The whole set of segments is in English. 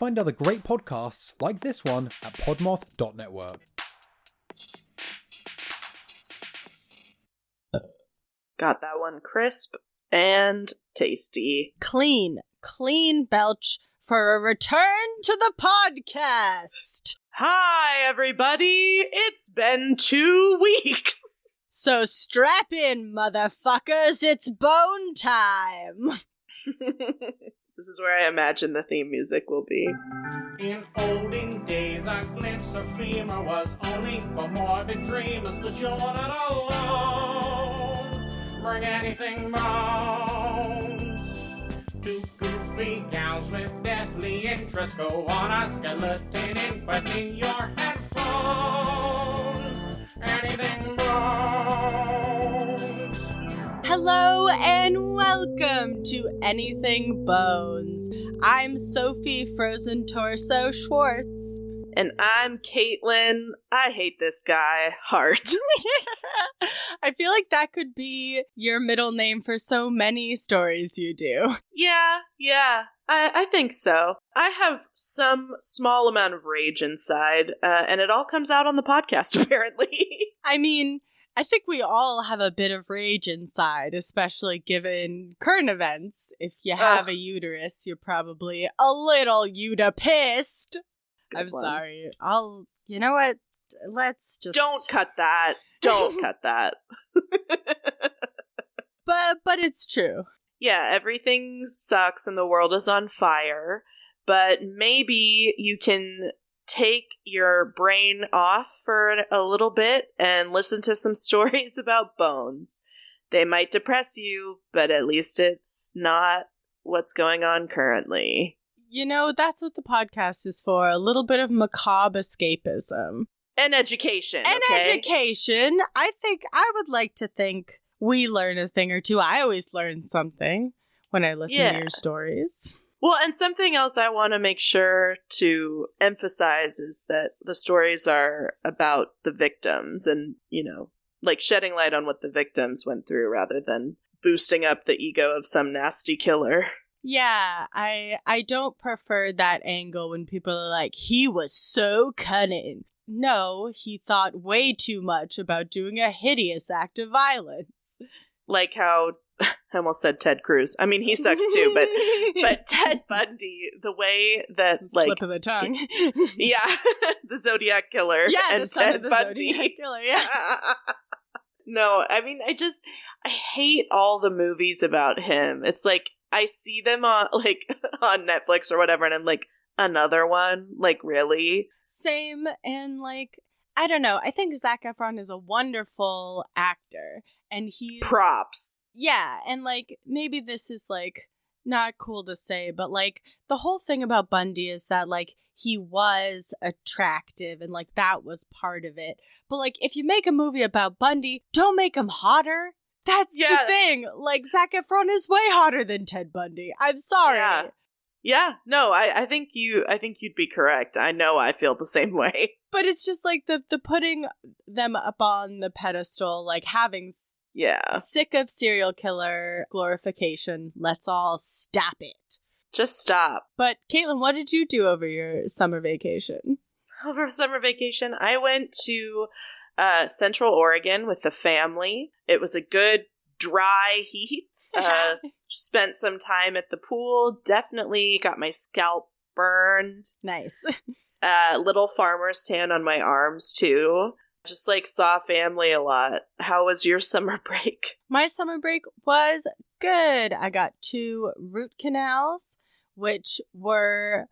find other great podcasts like this one at podmoth.network. Got that one crisp and tasty. Clean belch for a return to the podcast. Hi, everybody. It's been 2 weeks. So strap in, motherfuckers. It's bone time. This is where I imagine the theme music will be. In olden days, a glimpse of femur was only for morbid dreamers, but you're not alone. Bring anything bones. Two goofy gals with deathly interest go on a skeleton inquest in your headphones. Anything bones. Hello and welcome to Anything Bones. I'm Sophie Frozen Torso Schwartz. And I'm Katelyn. I hate this guy. Heart. I feel like that could be your middle name for so many stories you do. Yeah. I think so. I have some small amount of rage inside, and it all comes out on the podcast, apparently. I mean, I think we all have a bit of rage inside, especially given current events. If you have a uterus, you're probably a little pissed. I'm sorry. You know what? Let's just... Don't cut that. Don't cut that. But it's true. Yeah, everything sucks and the world is on fire, but maybe you can take your brain off for a little bit and listen to some stories about bones. They might depress you, but at least it's not what's going on currently. You know, that's what the podcast is for. A little bit of macabre escapism. And education, And okay? education. I would like to think we learn a thing or two. I always learn something when I listen to your stories. Well, and something else I want to make sure to emphasize is that the stories are about the victims and, like shedding light on what the victims went through rather than boosting up the ego of some nasty killer. Yeah, I don't prefer that angle when people are like, he was so cunning. No, he thought way too much about doing a hideous act of violence. Like how, I almost said Ted Cruz. I mean, he sucks too, but Ted Bundy, the way that, like... Slip of the tongue. Yeah, the Zodiac Killer. Yeah, and the son Ted of the Bundy. Zodiac Killer, yeah. No, I mean, I hate all the movies about him. It's like, I see them on Netflix or whatever, and I'm like, another one? Like, really? Same, and I don't know. I think Zac Efron is a wonderful actor, and he's... Props. Yeah, and maybe this is not cool to say, but the whole thing about Bundy is that he was attractive and that was part of it. But if you make a movie about Bundy, don't make him hotter. That's the thing. Zac Efron is way hotter than Ted Bundy. I'm sorry. Yeah. No, I think you'd be correct. I know I feel the same way. But it's just the putting them up on the pedestal, having sick of serial killer glorification. Let's all stop it. Just stop. But Katelyn, what did you do over your summer vacation? Over summer vacation, I went to Central Oregon with the family. It was a good dry heat. Spent some time at the pool. Definitely got my scalp burned. Nice. Little farmer's tan on my arms too. Just saw family a lot. How was your summer break? My summer break was good. I got 2 root canals, which were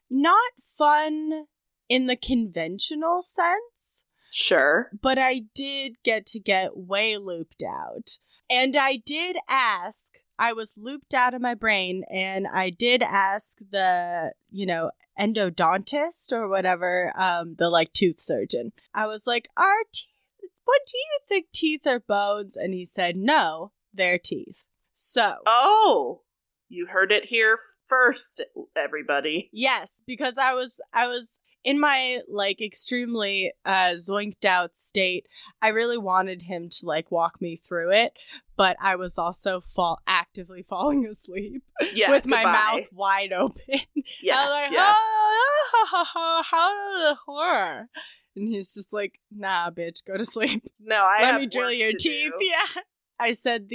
not fun in the conventional sense. Sure. But I did get way looped out. And I did ask, I was looped out of my brain, and I did ask the, endodontist or whatever, the tooth surgeon. I was like, what do you think teeth are bones? And he said, no, they're teeth. So. Oh, you heard it here first, everybody. Yes, because I was in my, like, extremely zoinked out state, I really wanted him to, like, walk me through it, but I was also actively falling asleep with my mouth wide open. Yeah, I was like, yeah. horror. And he's just like, nah, bitch, go to sleep. No, Let me drill your teeth. Yeah. I said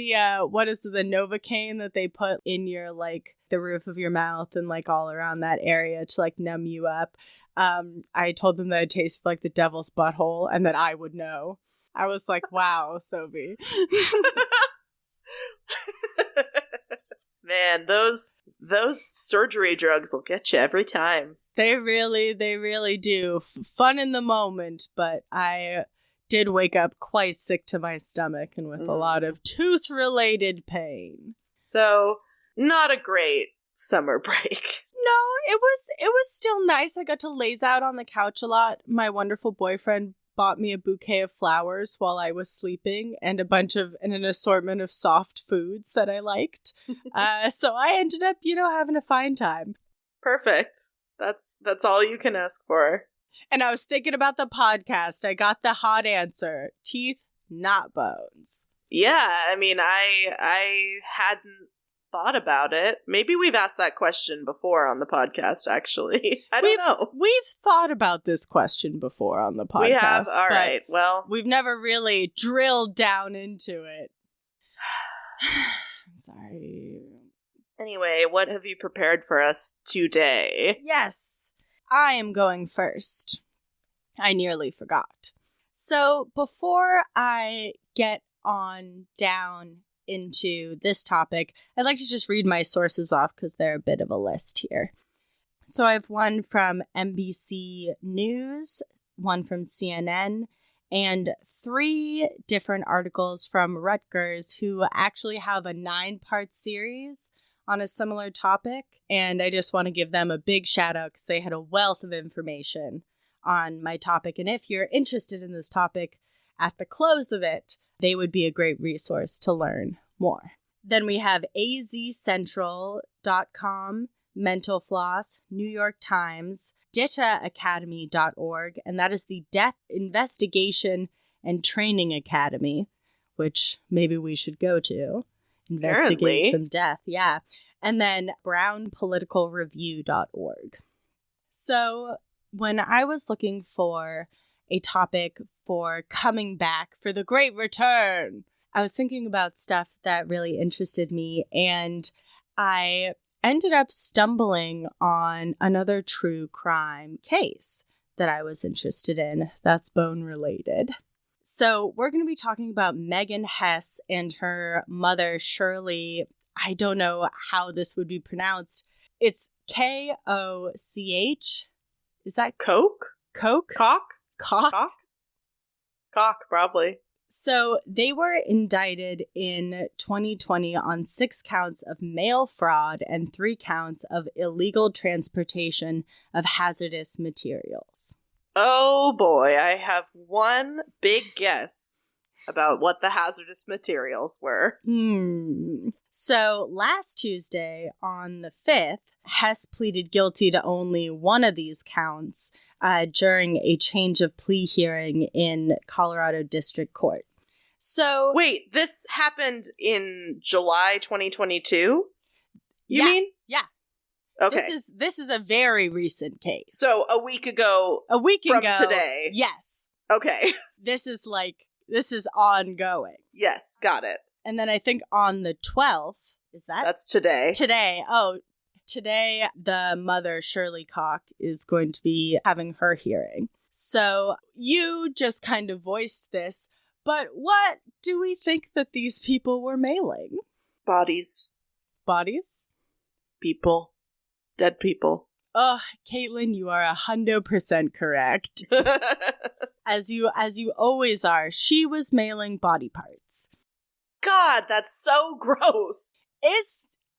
what is the Novocaine that they put in your, like, the roof of your mouth and, like, all around that area to, like, numb you up. I told them that it tasted like the devil's butthole and that I would know. I was like, wow, Sophie. Man, those surgery drugs will get you every time. They really do. Fun in the moment, but I did wake up quite sick to my stomach and with a lot of tooth-related pain. So, not a great summer break. No, it was still nice. I got to laze out on the couch a lot. My wonderful boyfriend bought me a bouquet of flowers while I was sleeping and an assortment of soft foods that I liked. So I ended up, having a fine time. Perfect. That's all you can ask for. And I was thinking about the podcast. I got the hot answer. Teeth, not bones. Yeah, I mean, I hadn't thought about it. Maybe we've asked that question before on the podcast, actually. I don't know. We've thought about this question before on the podcast. We have? All right, well. We've never really drilled down into it. I'm sorry. Anyway, what have you prepared for us today? Yes, I am going first. I nearly forgot. So before I get on down into this topic, I'd like to just read my sources off because they're a bit of a list here. So I have one from NBC News, one from CNN, and 3 different articles from Rutgers, who actually have a 9-part series on a similar topic. And I just want to give them a big shout out because they had a wealth of information on my topic. And if you're interested in this topic, at the close of it, they would be a great resource to learn more. Then we have azcentral.com, Mental Floss, New York Times, DITAacademy.org, and that is the Death Investigation and Training Academy, which maybe we should go to. Investigate Apparently. some death, yeah. And then brownpoliticalreview.org. So when I was looking for a topic for coming back for the great return, I was thinking about stuff that really interested me, and I ended up stumbling on another true crime case that I was interested in that's bone related. So we're going to be talking about Megan Hess and her mother, Shirley. I don't know how this would be pronounced. It's Koch. Is that Coke? Coke? Cock? Cock? Cock, probably. So they were indicted in 2020 on 6 counts of mail fraud and 3 counts of illegal transportation of hazardous materials. Oh boy, I have one big guess about what the hazardous materials were. So last Tuesday, on the 5th, Hess pleaded guilty to only one of these counts during a change of plea hearing in Colorado District Court. So Wait, this happened in July 2022? You mean? Yeah. Okay. This is a very recent case. So a week ago from today. Yes. Okay. This is ongoing. Yes, got it. And then I think on the 12th, That's today. Today, the mother, Shirley Koch, is going to be having her hearing. So you just kind of voiced this, but what do we think that these people were mailing? Bodies. Bodies? People. Dead people. Oh, Katelyn, you are 100% correct. As you always are, she was mailing body parts. God, that's so gross.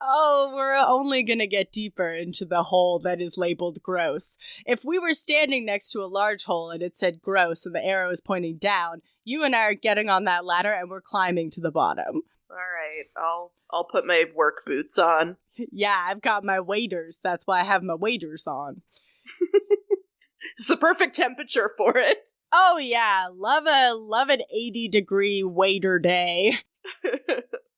We're only gonna get deeper into the hole that is labeled gross. If we were standing next to a large hole and it said gross and the arrow is pointing down, you and I are getting on that ladder and we're climbing to the bottom. All right, I'll put my work boots on. Yeah, I've got my waders. That's why I have my waders on. It's the perfect temperature for it. Oh yeah, love an 80-degree waiter day.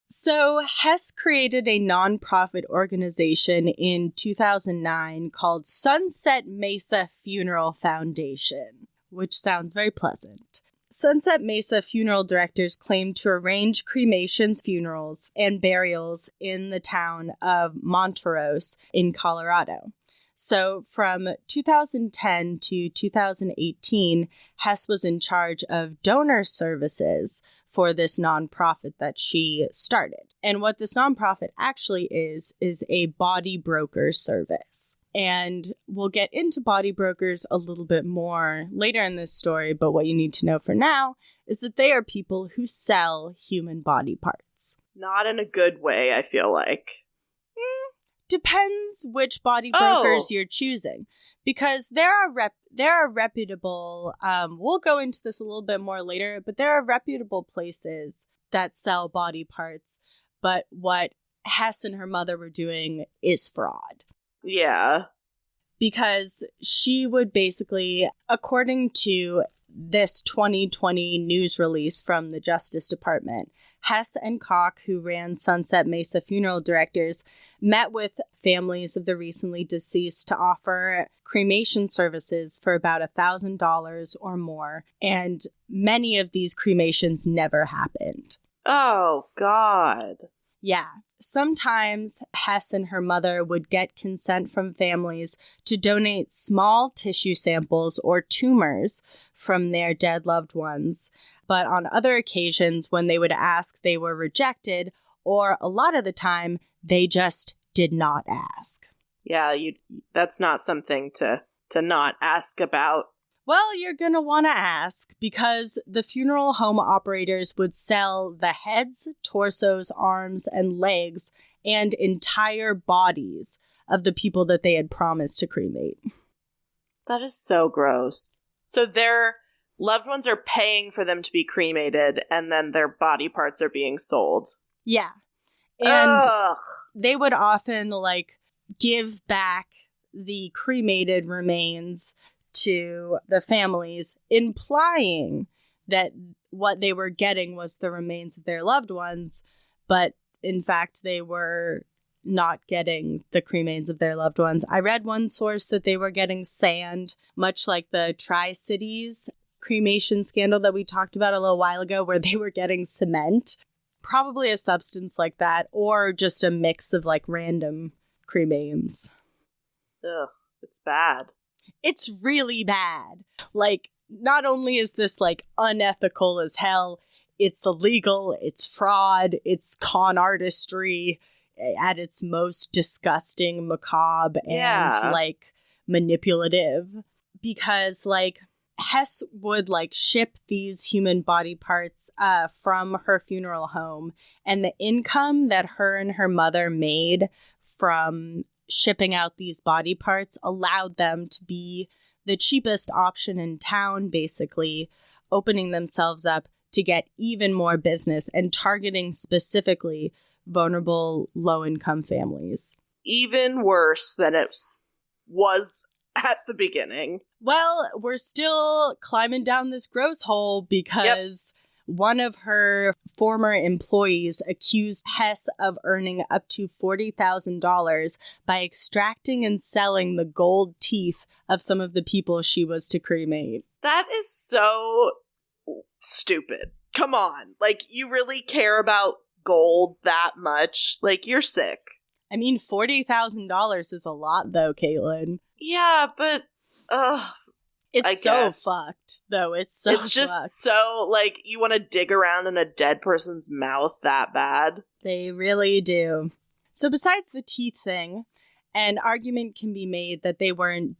So Hess created a nonprofit organization in 2009 called Sunset Mesa Funeral Foundation, which sounds very pleasant. Sunset Mesa funeral directors claim to arrange cremations, funerals, and burials in the town of Monteros in Colorado. So from 2010 to 2018, Hess was in charge of donor services for this nonprofit that she started. And what this nonprofit actually is a body broker service. And we'll get into body brokers a little bit more later in this story, but what you need to know for now is that they are people who sell human body parts. Not in a good way, I feel like. Depends which body brokers you're choosing, because there are reputable, we'll go into this a little bit more later, but there are reputable places that sell body parts, but what Hess and her mother were doing is fraud. Yeah. Because she would basically, according to this 2020 news release from the Justice Department, Hess and Koch, who ran Sunset Mesa Funeral Directors, met with families of the recently deceased to offer cremation services for about $1,000 or more, and many of these cremations never happened. Oh, God. Yeah. Sometimes Hess and her mother would get consent from families to donate small tissue samples or tumors from their dead loved ones. But on other occasions, when they would ask, they were rejected, or a lot of the time, they just did not ask. Yeah, that's not something to not ask about. Well, you're going to want to ask, because the funeral home operators would sell the heads, torsos, arms, and legs, and entire bodies of the people that they had promised to cremate. That is so gross. So their loved ones are paying for them to be cremated, and then their body parts are being sold. Yeah. And Ugh. they would often, give back the cremated remains to the families, implying that what they were getting was the remains of their loved ones, but in fact they were not getting the cremains of their loved ones. I read one source that they were getting sand, much like the Tri-Cities cremation scandal that we talked about a little while ago, where they were getting cement. Probably a substance like that, or just a mix of random cremains. Ugh, it's bad. It's really bad. Not only is this unethical as hell, it's illegal, it's fraud, it's con artistry at its most disgusting, macabre, and manipulative. Because Hess would ship these human body parts from her funeral home, and the income that her and her mother made from shipping out these body parts allowed them to be the cheapest option in town, basically, opening themselves up to get even more business and targeting specifically vulnerable low-income families. Even worse than it was at the beginning. Well, we're still climbing down this gross hole because one of her former employees accused Hess of earning up to $40,000 by extracting and selling the gold teeth of some of the people she was to cremate. That is so stupid. Come on. You really care about gold that much? You're sick. I mean, $40,000 is a lot, though, Caitlin. Yeah, but it's so fucked, though. It's just fucked. So you want to dig around in a dead person's mouth that bad? They really do. So besides the teeth thing, an argument can be made that they weren't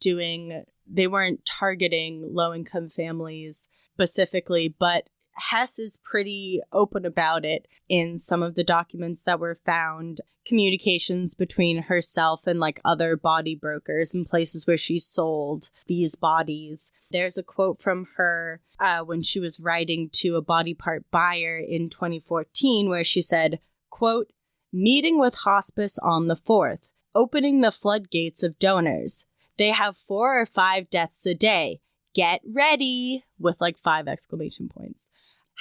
targeting low-income families specifically, but Hess is pretty open about it in some of the documents that were found, communications between herself and other body brokers and places where she sold these bodies. There's a quote from her when she was writing to a body part buyer in 2014 where she said, quote, "Meeting with hospice on the 4th, opening the floodgates of donors. they have 4 or 5 deaths a day. Get ready, with like 5 exclamation points.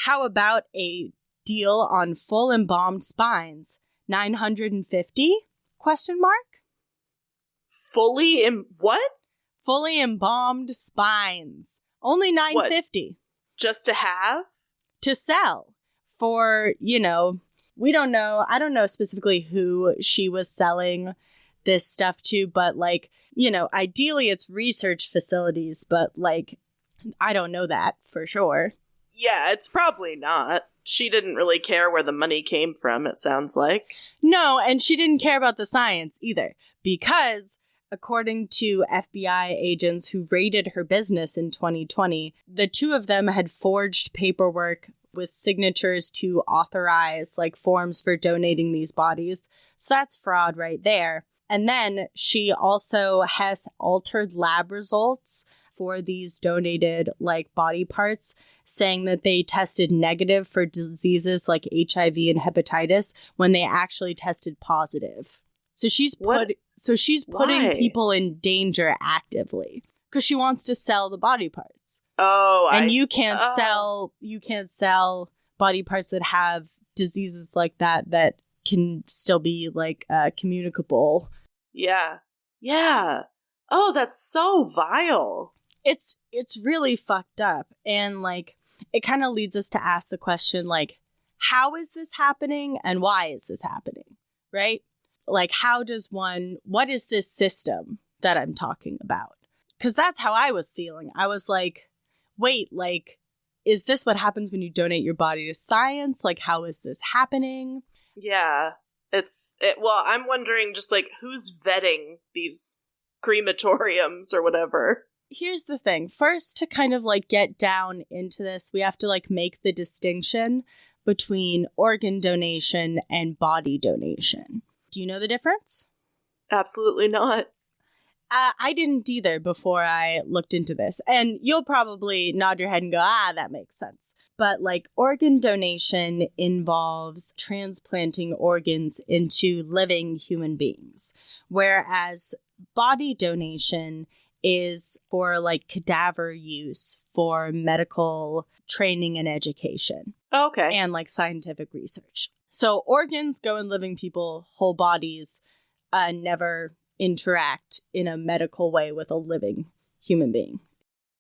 How about a deal on full embalmed spines? 950? Question mark? What? Fully embalmed spines. Only 950. Just to have? To sell for, we don't know. I don't know specifically who she was selling this stuff to, but like, ideally it's research facilities, but like, I don't know that for sure. Yeah, it's probably not. She didn't really care where the money came from, it sounds like. No, and she didn't care about the science either, because according to FBI agents who raided her business in 2020, the 2 of them had forged paperwork with signatures to authorize like forms for donating these bodies. So that's fraud right there. And then she also has altered lab results for these donated like body parts, saying that they tested negative for diseases like HIV and hepatitis when they actually tested positive. So she's putting people in danger actively because she wants to sell the body parts. Oh, and you can't sell body parts that have diseases like that can still be like communicable. Yeah. Yeah. Oh, that's so vile. It's really fucked up. And like it kind of leads us to ask the question, like, how is this happening and why is this happening? Right? Like, what is this system that I'm talking about? Because that's how I was feeling. I was like, wait, like, is this what happens when you donate your body to science? Like, how is this happening? Yeah. Well, I'm wondering just like who's vetting these crematoriums or whatever. Here's the thing. First, to kind of like get down into this, we have to like make the distinction between organ donation and body donation. Do you know the difference? Absolutely not. I didn't either before I looked into this. And you'll probably nod your head and go, that makes sense. But like organ donation involves transplanting organs into living human beings, whereas body donation is for like cadaver use for medical training and education. Okay. And like scientific research. So organs go in living people, whole bodies never interact in a medical way with a living human being.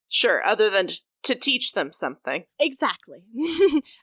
Sure, other than to teach them something. Exactly.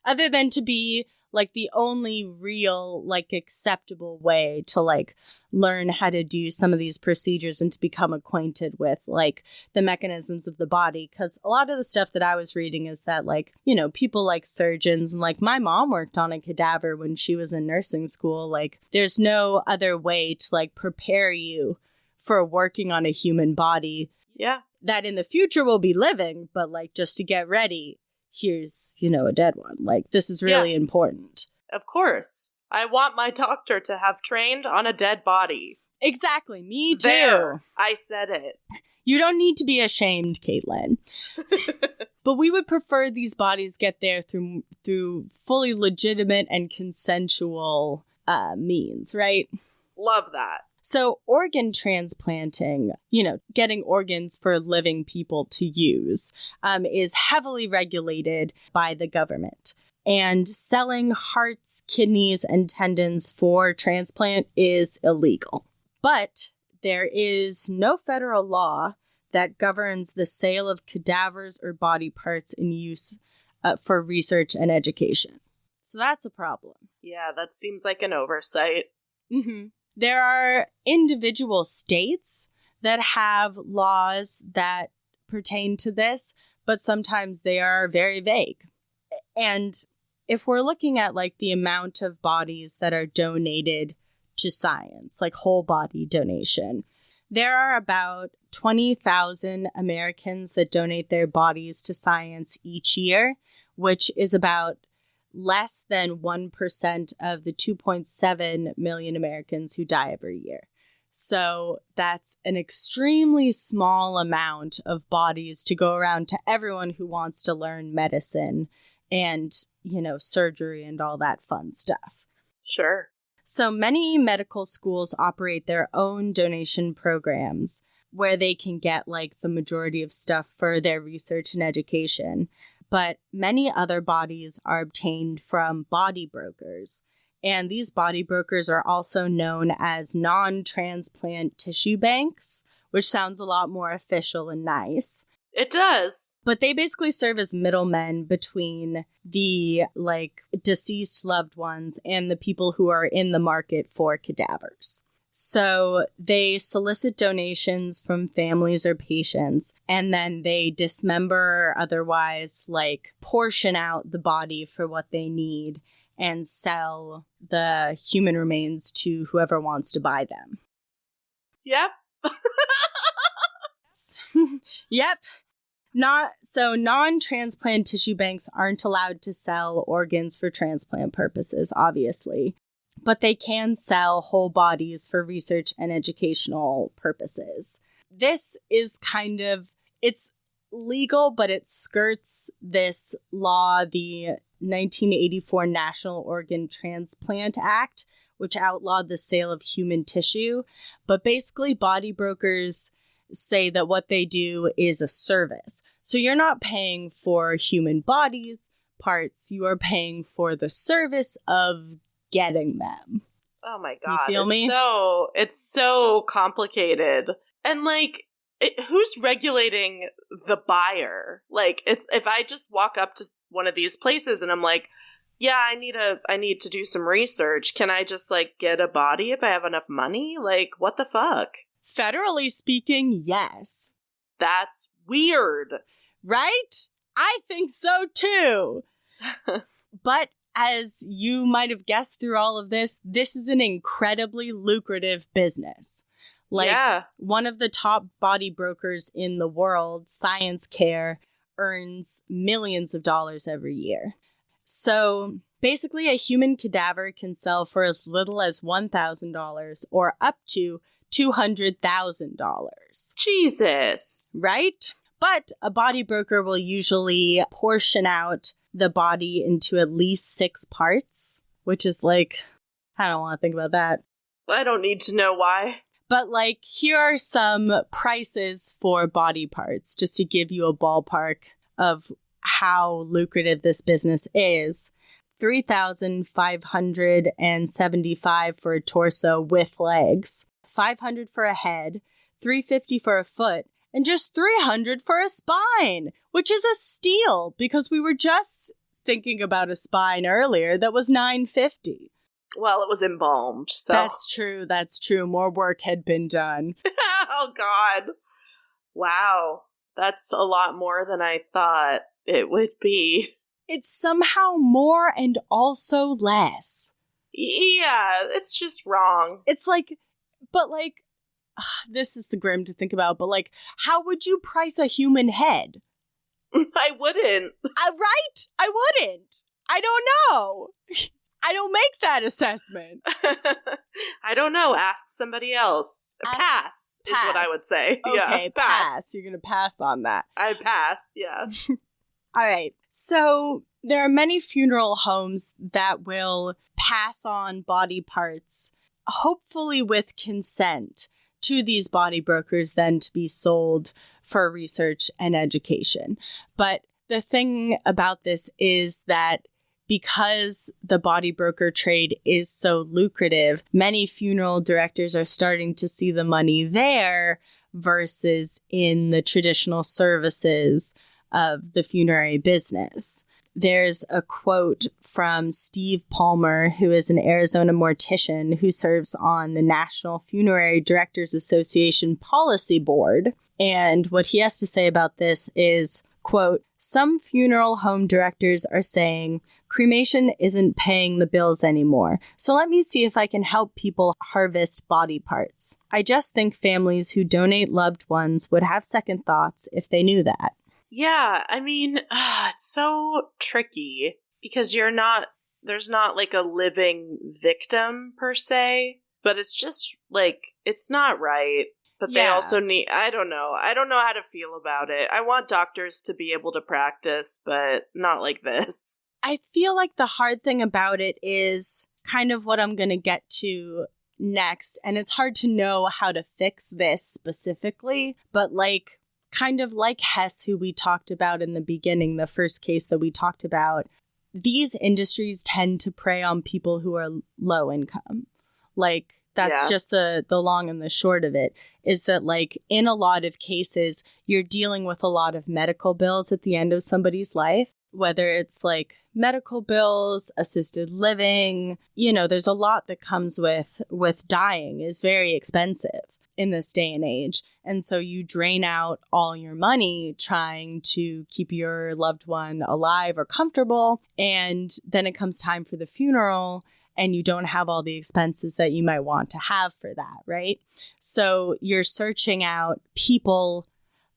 Other than to be like the only real like acceptable way to like learn how to do some of these procedures and to become acquainted with like the mechanisms of the body. Because a lot of the stuff that I was reading is that like, people like surgeons and like my mom worked on a cadaver when she was in nursing school. Like there's no other way to like prepare you for working on a human body. Yeah. That in the future will be living, but like just to get ready, here's, a dead one. Like this is really important. Of course. I want my doctor to have trained on a dead body. Exactly. Me too. There. I said it. You don't need to be ashamed, Caitlin. But we would prefer these bodies get there through fully legitimate and consensual means, right? Love that. So organ transplanting, getting organs for living people to use, is heavily regulated by the government. And selling hearts, kidneys, and tendons for transplant is illegal. But there is no federal law that governs the sale of cadavers or body parts in use for research and education. So that's a problem. Yeah, that seems like an oversight. Mm-hmm. There are individual states that have laws that pertain to this, but sometimes they are very vague. And if we're looking at like the amount of bodies that are donated to science, like whole body donation, there are about 20,000 Americans that donate their bodies to science each year, which is about less than 1% of the 2.7 million Americans who die every year. So that's an extremely small amount of bodies to go around to everyone who wants to learn medicine and, surgery and all that fun stuff. Sure. So many medical schools operate their own donation programs, where they can get like the majority of stuff for their research and education. But many other bodies are obtained from body brokers. And these body brokers are also known as non-transplant tissue banks, which sounds a lot more official and nice. It does. But they basically serve as middlemen between the like deceased loved ones and the people who are in the market for cadavers. So they solicit donations from families or patients, and then they dismember or otherwise like portion out the body for what they need and sell the human remains to whoever wants to buy them. Yep. Yep. Non-transplant tissue banks aren't allowed to sell organs for transplant purposes, obviously. But they can sell whole bodies for research and educational purposes. This is it's legal, but it skirts this law, the 1984 National Organ Transplant Act, which outlawed the sale of human tissue. But basically, body brokers say that what they do is a service. So you're not paying for human bodies, parts, you are paying for the service of getting them. Oh my god. You feel me? It's so complicated. And like, who's regulating the buyer? Like, it's if I just walk up to one of these places and I'm like, yeah, I need to do some research. Can I just like get a body if I have enough money? Like, what the fuck? Federally speaking, yes. That's weird. Right? I think so too. But as you might have guessed through all of this, this is an incredibly lucrative business. Like, one of the top body brokers in the world, Science Care, earns millions of dollars every year. So, basically, a human cadaver can sell for as little as $1,000 or up to $200,000. Jesus. Right? But a body broker will usually portion out the body into at least 6 parts, which is like, I don't want to think about that. I don't need to know why. But like, here are some prices for body parts, just to give you a ballpark of how lucrative this business is. $3,575 for a torso with legs, $500 for a head, $350 for a foot, and just $300 for a spine, which is a steal because we were just thinking about a spine earlier that was $950. Well, it was embalmed, so. That's true. More work had been done. Oh, God. Wow. That's a lot more than I thought it would be. It's somehow more and also less. Yeah, it's just wrong. It's like, but like, this is the grim to think about, but like, how would you price a human head? I wouldn't. Right? I wouldn't. I don't know. I don't make that assessment. I don't know. Ask somebody else. Pass is what I would say. Okay, yeah, pass. You're going to pass on that. I pass, yeah. All right. So there are many funeral homes that will pass on body parts, hopefully with consent, to these body brokers then to be sold for research and education. But the thing about this is that because the body broker trade is so lucrative, many funeral directors are starting to see the money there versus in the traditional services of the funerary business. There's a quote from Steve Palmer, who is an Arizona mortician who serves on the National Funerary Directors Association Policy Board. And what he has to say about this is, quote, "Some funeral home directors are saying cremation isn't paying the bills anymore, so let me see if I can help people harvest body parts. I just think families who donate loved ones would have second thoughts if they knew that." Yeah, I mean, it's so tricky because there's not like a living victim per se, but it's just like, it's not right. But they also need, I don't know how to feel about it. I want doctors to be able to practice, but not like this. I feel like the hard thing about it is kind of what I'm going to get to next, and it's hard to know how to fix this specifically, but like kind of like Hess, who we talked about in the beginning, the first case that we talked about, these industries tend to prey on people who are low income. Like, that's just the long and the short of it, is that, like, in a lot of cases, you're dealing with a lot of medical bills at the end of somebody's life, whether it's like medical bills, assisted living, you know, there's a lot that comes with dying is very expensive in this day and age. And so you drain out all your money trying to keep your loved one alive or comfortable. And then it comes time for the funeral, and you don't have all the expenses that you might want to have for that, right? So you're searching out people,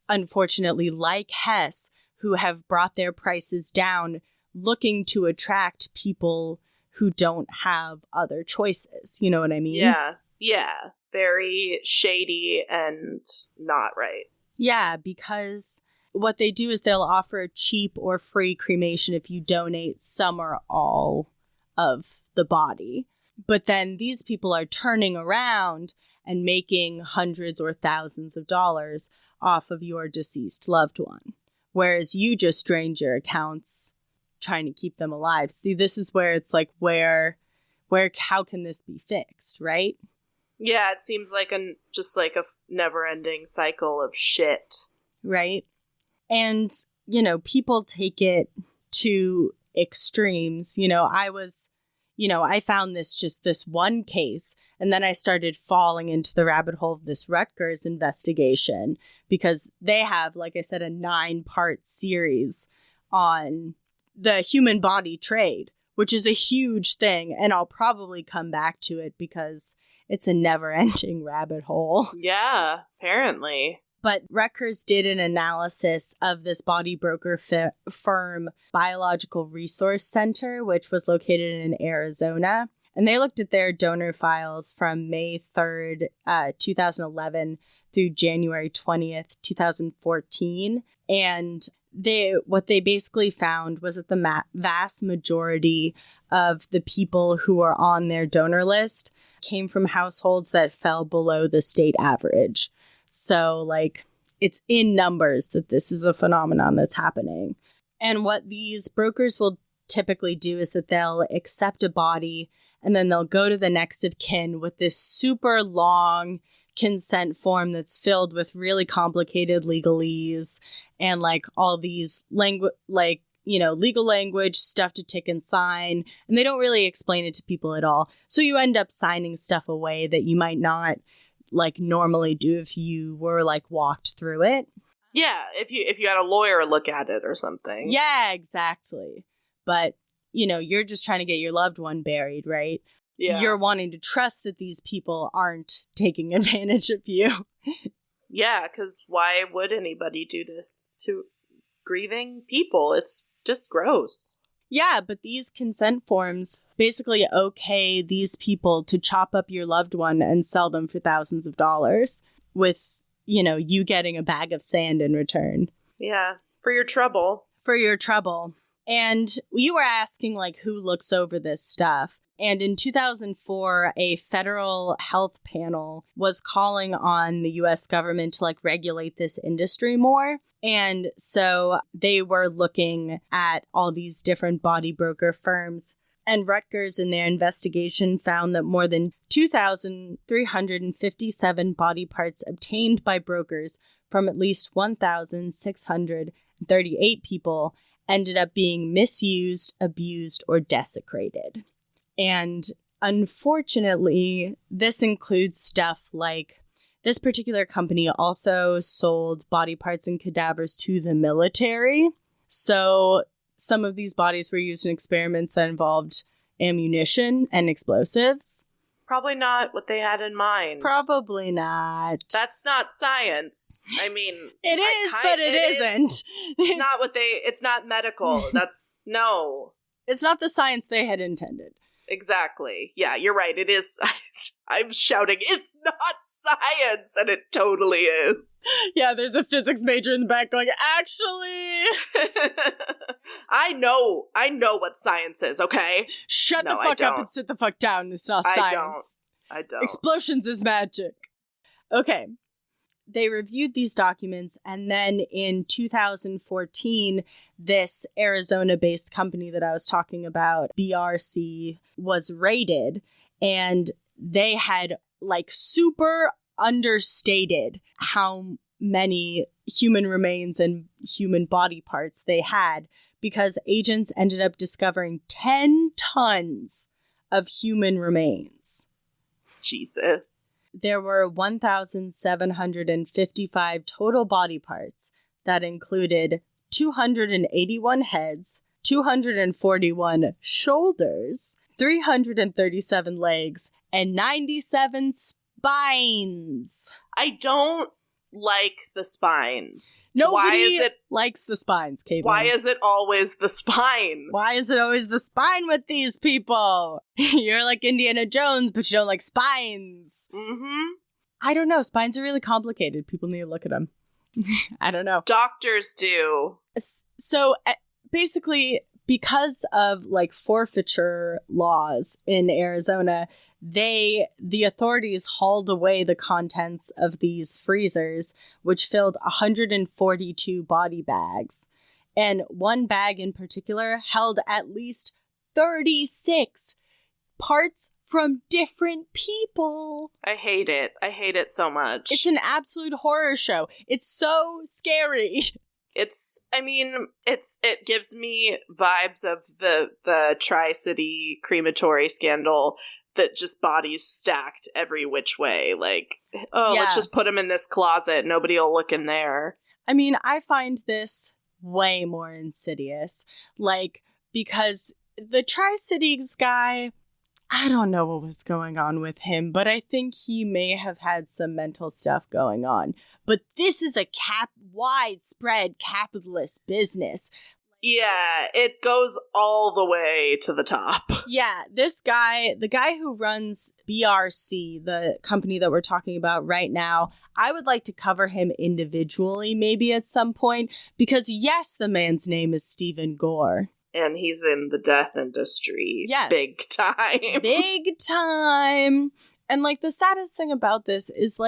unfortunately, like Hess, who have brought their prices down, looking to attract people who don't have other choices. You know what I mean? Yeah. Very shady and not right. Yeah, because what they do is they'll offer a cheap or free cremation if you donate some or all of the body. But then these people are turning around and making hundreds or thousands of dollars off of your deceased loved one, whereas you just drained your accounts trying to keep them alive. See, this is where it's like, how can this be fixed, right? Yeah, it seems like just like a never-ending cycle of shit. Right. And, you know, people take it to extremes. I found this one case, and then I started falling into the rabbit hole of this Rutgers investigation, because they have, like I said, a 9-part series on the human body trade, which is a huge thing. And I'll probably come back to it because it's a never-ending rabbit hole. Yeah, apparently. But Rutgers did an analysis of this body broker firm, Biological Resource Center, which was located in Arizona. And they looked at their donor files from May 3rd, 2011 through January 20th, 2014. And what they basically found was that the vast majority of the people who are on their donor list came from households that fell below the state average. So, like, it's in numbers that this is a phenomenon that's happening. And what these brokers will typically do is that they'll accept a body and then they'll go to the next of kin with this super long consent form that's filled with really complicated legalese and, like, all these legal language stuff to tick and sign. And they don't really explain it to people at all. So you end up signing stuff away that you might not like normally do if you were like walked through it. Yeah, if you had a lawyer look at it or something. Yeah, exactly. But, you know, you're just trying to get your loved one buried, right? Yeah. You're wanting to trust that these people aren't taking advantage of you. Yeah, because why would anybody do this to grieving people? It's just gross. Yeah, but these consent forms basically okay these people to chop up your loved one and sell them for thousands of dollars with, you know, you getting a bag of sand in return. Yeah, for your trouble. For your trouble. And you were asking, like, who looks over this stuff? And in 2004, a federal health panel was calling on the U.S. government to, like, regulate this industry more. And so they were looking at all these different body broker firms. And Rutgers, in their investigation, found that more than 2,357 body parts obtained by brokers from at least 1,638 people ended up being misused, abused, or desecrated. And unfortunately, this includes stuff like this particular company also sold body parts and cadavers to the military. So some of these bodies were used in experiments that involved ammunition and explosives. Probably not what they had in mind. Probably not. That's not science. I mean, it is, but it isn't. It's not medical. No. It's not the science they had intended. Exactly. Yeah, you're right. It is. I'm shouting, it's not science, and it totally is. Yeah, there's a physics major in the back going, actually. I know what science is, okay? Shut the fuck up and sit the fuck down. It's not science. I don't. Explosions is magic. Okay. They reviewed these documents, and then in 2014, this Arizona-based company that I was talking about, BRC, was raided, and they had super understated how many human remains and human body parts they had, because agents ended up discovering 10 tons of human remains. Jesus. There were 1,755 total body parts that included 281 heads, 241 shoulders, 337 legs, and 97 spines. I don't like the spines. Nobody likes the spines, Caitlin. Why is it always the spine? Why is it always the spine with these people? You're like Indiana Jones, but you don't like spines. Mm-hmm. I don't know. Spines are really complicated. People need to look at them. I don't know. Doctors do. So basically, because of forfeiture laws in Arizona, the authorities hauled away the contents of these freezers, which filled 142 body bags. And one bag in particular held at least 36 parts from different people. I hate it. I hate it so much. It's an absolute horror show. It's so scary. It gives me vibes of the Tri-City crematory scandal, that just bodies stacked every which way. Let's just put them in this closet. Nobody will look in there. I mean, I find this way more insidious. Because the Tri-Cities guy, I don't know what was going on with him, but I think he may have had some mental stuff going on. But this is a widespread capitalist business. Yeah, it goes all the way to the top. Yeah, this guy, the guy who runs BRC, the company that we're talking about right now, I would like to cover him individually maybe at some point, because yes, the man's name is Stephen Gore. And he's in the death industry. Yes. Big time. Big time. And the saddest thing about this is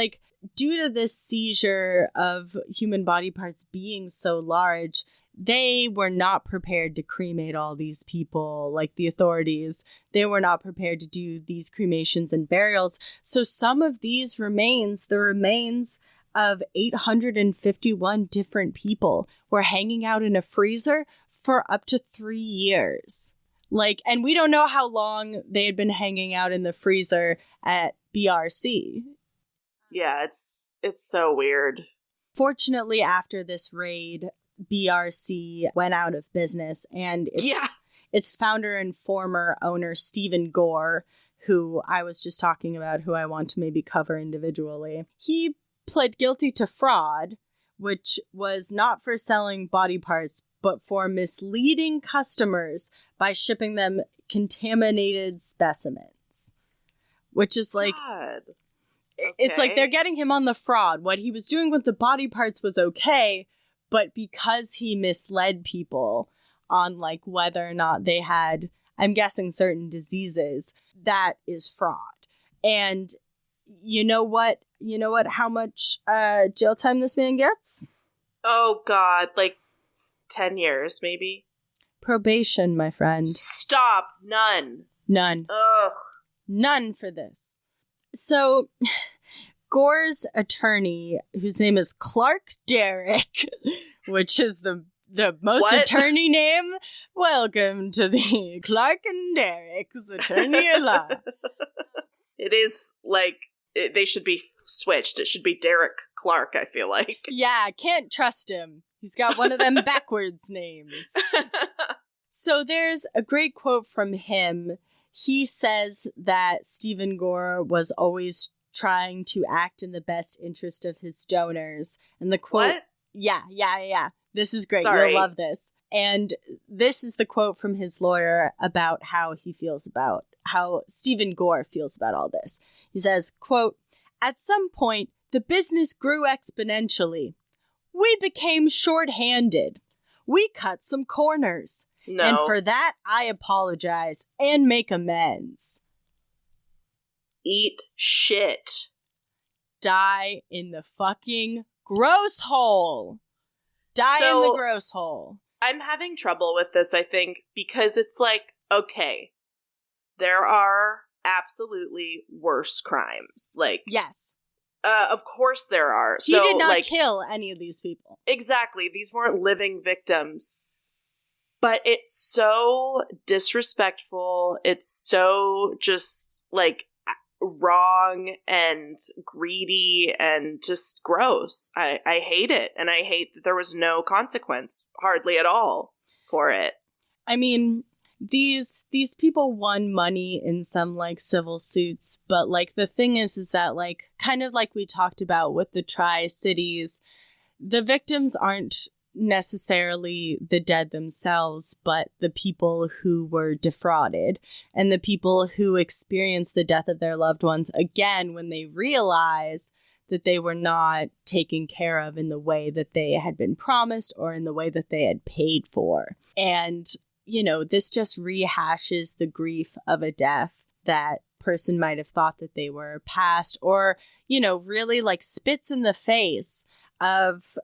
due to this seizure of human body parts being so large, they were not prepared to cremate all these people, the authorities. They were not prepared to do these cremations and burials. So some of these remains, the remains of 851 different people, were hanging out in a freezer for up to 3 years. And we don't know how long they had been hanging out in the freezer at BRC. Yeah, it's so weird. Fortunately, after this raid, BRC went out of business, and its founder and former owner, Stephen Gore, who I was just talking about, who I want to maybe cover individually, he pled guilty to fraud, which was not for selling body parts, but for misleading customers by shipping them contaminated specimens. Which is God. It's they're getting him on the fraud. What he was doing with the body parts was okay, but because he misled people on whether or not they had, I'm guessing, certain diseases, that is fraud. And you know what? How much jail time this man gets? Oh God, 10 years maybe. Probation, my friend. Stop. None. Ugh. None for this. So, Gore's attorney, whose name is Clark Derek, which is the most attorney name. Welcome to the Clark and Derek's Attorney at Law. It is they should be switched. It should be Derek Clark, I feel like. Yeah, can't trust him. He's got one of them backwards names. So there's a great quote from him. He says that Stephen Gore was always trying to act in the best interest of his donors. And the quote... What? Yeah. This is great. Sorry. You'll love this. And this is the quote from his lawyer about how Stephen Gore feels about all this. He says, quote, "At some point, the business grew exponentially. We became short-handed. We cut some corners. No. And for that, I apologize and make amends." eat shit. Die in the fucking gross hole. Die in the gross hole. I'm having trouble with this, I think, because it's like, okay, there are absolutely worse crimes. Like, yes. Of course there are. He did not kill any of these people. Exactly. These weren't living victims. But it's so disrespectful. It's so just, like, wrong and greedy and just gross. I hate it. And I hate that there was no consequence, hardly at all, for it. I mean, these people won money in some, like, civil suits. But, like, the thing is that, like, kind of like we talked about with the Tri-Cities, the victims aren't necessarily the dead themselves, but the people who were defrauded and the people who experienced the death of their loved ones again when they realize that they were not taken care of in the way that they had been promised or in the way that they had paid for. And, you know, this just rehashes the grief of a death that person might have thought that they were past, or, you know, really like spits in the face of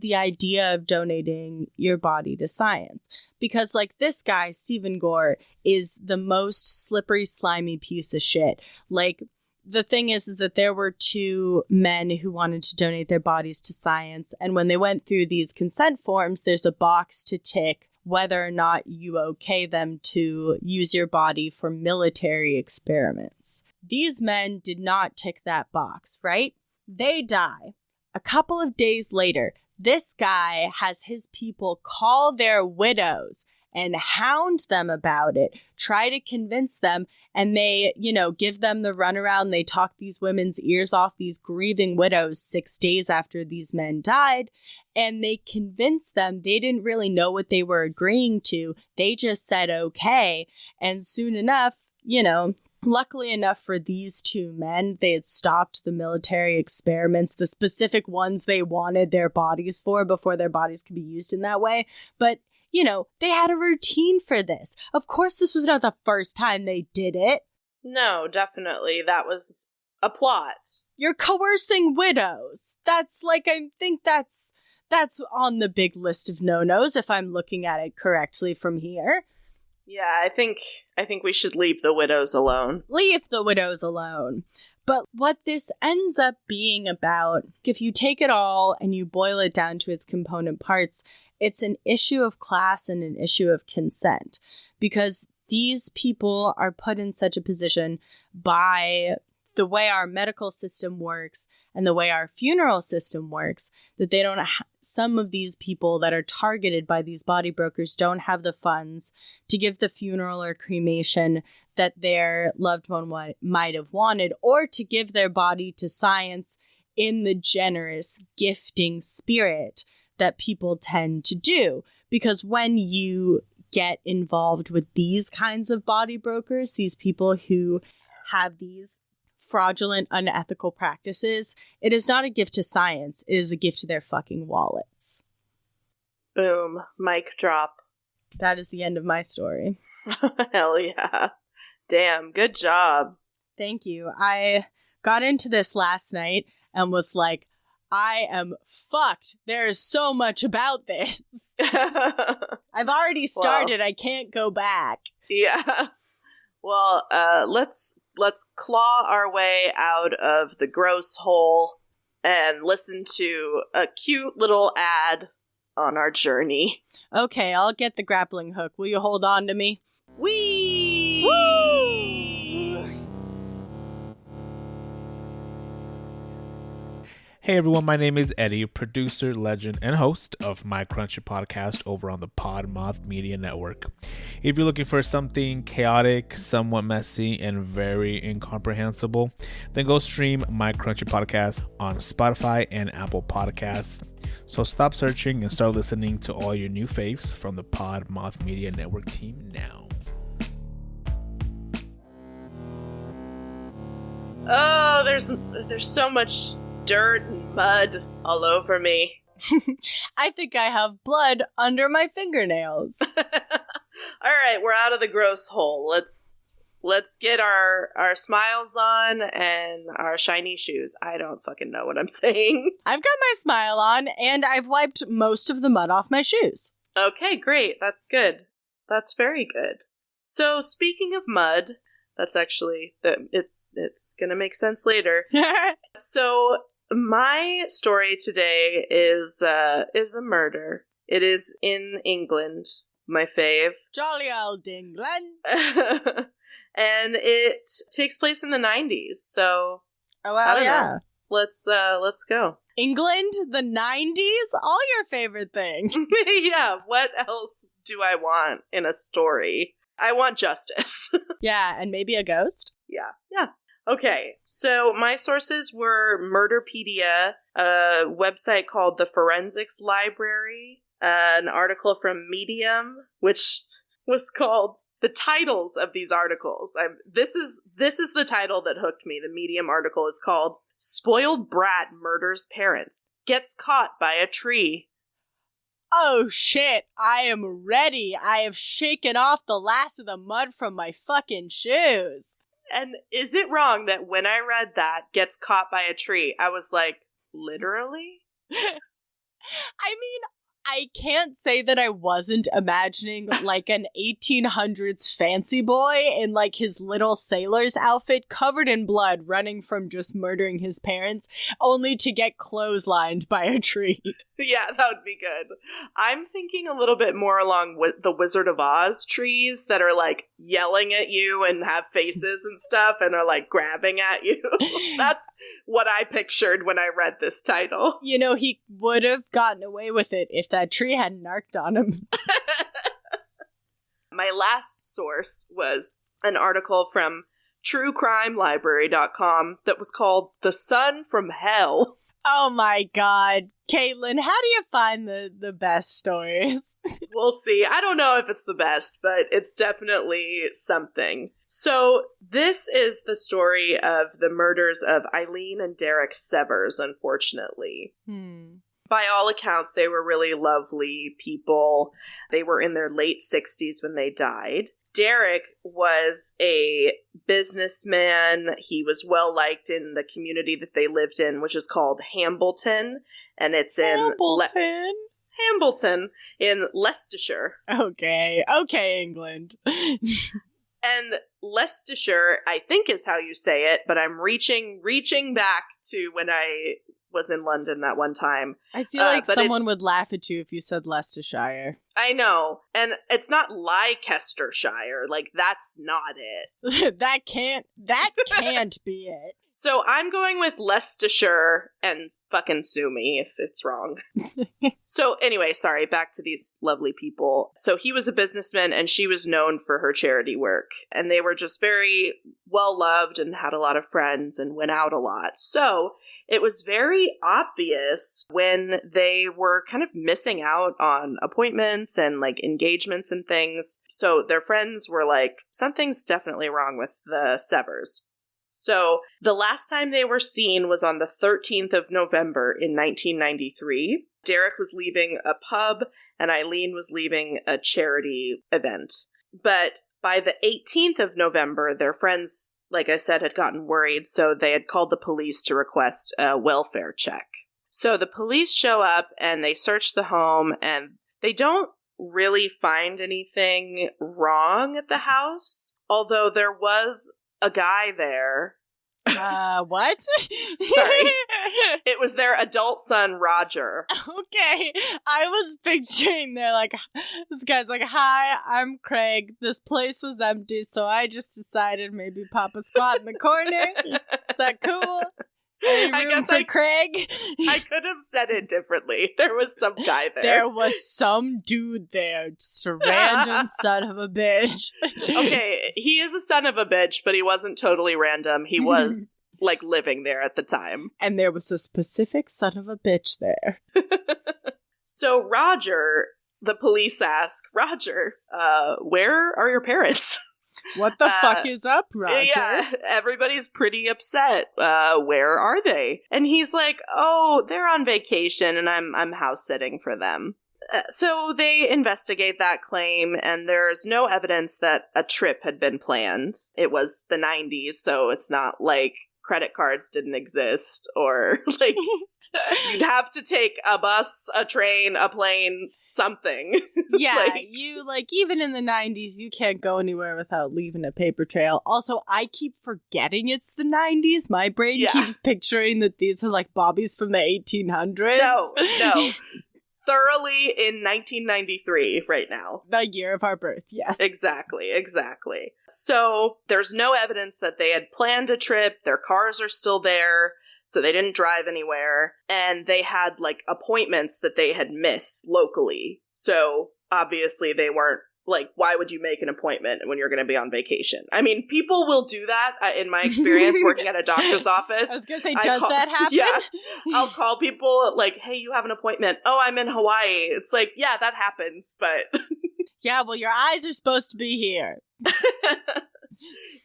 the idea of donating your body to science. Because, like, this guy, Stephen Gore, is the most slippery, slimy piece of shit. Like, the thing is that there were two men who wanted to donate their bodies to science. And when they went through these consent forms, there's a box to tick whether or not you okay them to use your body for military experiments. These men did not tick that box, right? They die. A couple of days later, this guy has his people call their widows and hound them about it, try to convince them, and they, you know, give them the runaround. They talk these women's ears off, these grieving widows, 6 days after these men died, and they convince them they didn't really know what they were agreeing to. They just said okay, and soon enough, you know, luckily enough for these two men, they had stopped the military experiments, the specific ones they wanted their bodies for before their bodies could be used in that way. But, you know, they had a routine for this. Of course, this was not the first time they did it. No, definitely. That was a plot. You're coercing widows. That's like, I think that's on the big list of no-nos if I'm looking at it correctly from here. Yeah, I think we should leave the widows alone. Leave the widows alone. But what this ends up being about, if you take it all and you boil it down to its component parts, it's an issue of class and an issue of consent. Because these people are put in such a position by the way our medical system works and the way our funeral system works, that they don't some of these people that are targeted by these body brokers don't have the funds to give the funeral or cremation that their loved one might have wanted, or to give their body to science in the generous gifting spirit that people tend to do. Because when you get involved with these kinds of body brokers, these people who have these fraudulent, unethical practices, it is not a gift to science. It is a gift to their fucking wallets. Boom. Mic drop. That is the end of my story. Hell yeah. Damn, good job. Thank you. I got into this last night and was like, I am fucked. There is so much about this. I've already started. Well, I can't go back. Yeah. Well, let's claw our way out of the gross hole and listen to a cute little ad on our journey. Okay, I'll get the grappling hook. Will you hold on to me? Whee! Woo! Hey everyone, my name is Eddie, producer, legend, and host of My Crunchy podcast over on the Podmoth Media Network. If you're looking for something chaotic, somewhat messy, and very incomprehensible, then go stream My Crunchy podcast on Spotify and Apple Podcasts. So stop searching and start listening to all your new faves from the Podmoth Media Network team now. Oh, there's so much dirt and mud all over me. I think I have blood under my fingernails. All right, we're out of the gross hole. Let's let's get our smiles on and our shiny shoes. I don't fucking know what I'm saying. I've got my smile on, and I've wiped most of the mud off my shoes. Okay, great. That's good. That's very good. So, speaking of mud, that's actually, it's gonna make sense later. So, my story today is a murder. It is in England, my fave. Jolly old England. And it takes place in the 90s, so Oh, well, I don't yeah. know. Let's go. England, the 90s, all your favorite things. Yeah, what else do I want in a story? I want justice. Yeah, and maybe a ghost? Yeah. Okay, so my sources were Murderpedia, a website called the Forensics Library, an article from Medium, which was called, the titles of these articles. This is the title that hooked me. The Medium article is called "Spoiled Brat Murders Parents, Gets Caught by a Tree." Oh shit, I am ready. I have shaken off the last of the mud from my fucking shoes. And is it wrong that when I read that, "gets caught by a tree," I was like, literally? I mean, I can't say that I wasn't imagining like an 1800s fancy boy in like his little sailor's outfit covered in blood running from just murdering his parents only to get clotheslined by a tree. Yeah, that would be good. I'm thinking a little bit more along with the Wizard of Oz trees that are like yelling at you and have faces and stuff and are like grabbing at you. That's what I pictured when I read this title. You know, he would have gotten away with it if that tree hadn't narked on him. My last source was an article from truecrimelibrary.com that was called "The Son from Hell." Oh my god. Katelyn, how do you find the best stories? We'll see. I don't know if it's the best, but it's definitely something. So, this is the story of the murders of Eileen and Derek Severs, unfortunately. By all accounts, they were really lovely people. They were in their late 60s when they died. Derek was a businessman. He was well liked in the community that they lived in, which is called Hambleton, and it's in Hambleton in Leicestershire. Okay, England. And Leicestershire, I think is how you say it, but I'm reaching back to when I was in London that one time. I feel like someone would laugh at you if you said Leicestershire. I know. And it's not Leicestershire. Like, that's not it. That can't be it. So I'm going with Leicestershire, and fucking sue me if it's wrong. So anyway, sorry, back to these lovely people. So he was a businessman, and she was known for her charity work. And they were just very well loved and had a lot of friends and went out a lot. So it was very obvious when they were kind of missing out on appointments and like engagements and things. So their friends were like, something's definitely wrong with the Severs. So the last time they were seen was on the 13th of November in 1993. Derek was leaving a pub and Eileen was leaving a charity event. But by the 18th of November, their friends, like I said, had gotten worried, so they had called the police to request a welfare check. So the police show up and they search the home and they don't really find anything wrong at the house, although there was a guy there. What? Sorry. It was their adult son, Roger. Okay. I was picturing this guy's like, "Hi, I'm Craig. This place was empty, so I just decided maybe pop a squat in the corner. Is that cool? Any room for Craig?" I could have said it differently. There was some guy there. There was some dude there. Just a random son of a bitch. Okay, he is a son of a bitch, but he wasn't totally random. He was, like, living there at the time. And there was a specific son of a bitch there. So Roger, the police ask, "Roger, where are your parents?" What the fuck is up, Roger? Yeah, everybody's pretty upset. Where are they? And he's like, "Oh, they're on vacation and I'm house sitting for them." So they investigate that claim, and there's no evidence that a trip had been planned. It was the 90s, so it's not like credit cards didn't exist, or like you'd have to take a bus, a train, a plane, something. Yeah, you, like, even in the 90s, you can't go anywhere without leaving a paper trail. Also, I keep forgetting it's the 90s. My brain keeps picturing that these are, like, bobbies from the 1800s. No. Thoroughly in 1993 right now. The year of our birth, yes. Exactly. So there's no evidence that they had planned a trip. Their cars are still there, so they didn't drive anywhere. And they had, like, appointments that they had missed locally. So obviously they weren't, like, why would you make an appointment when you're going to be on vacation? I mean, people will do that, in my experience, working at a doctor's office. I was going to say, that happen? Yeah. I'll call people, like, hey, you have an appointment. Oh, I'm in Hawaii. It's like, yeah, that happens, but... Yeah, well, your eyes are supposed to be here.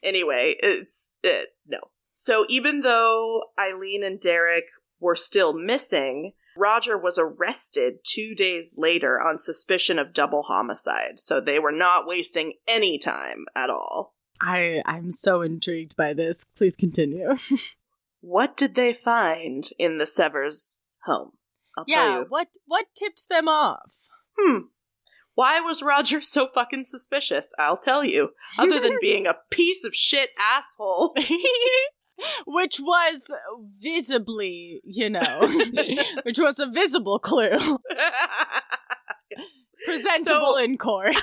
Anyway, no. So even though Eileen and Derek were still missing, Roger was arrested 2 days later on suspicion of double homicide. So they were not wasting any time at all. I'm so intrigued by this. Please continue. What did they find in the Severs home? I'll tell you. What tipped them off? Why was Roger so fucking suspicious? I'll tell you. Other than being a piece of shit asshole. Which was visibly, which was a visible clue. Presentable in court.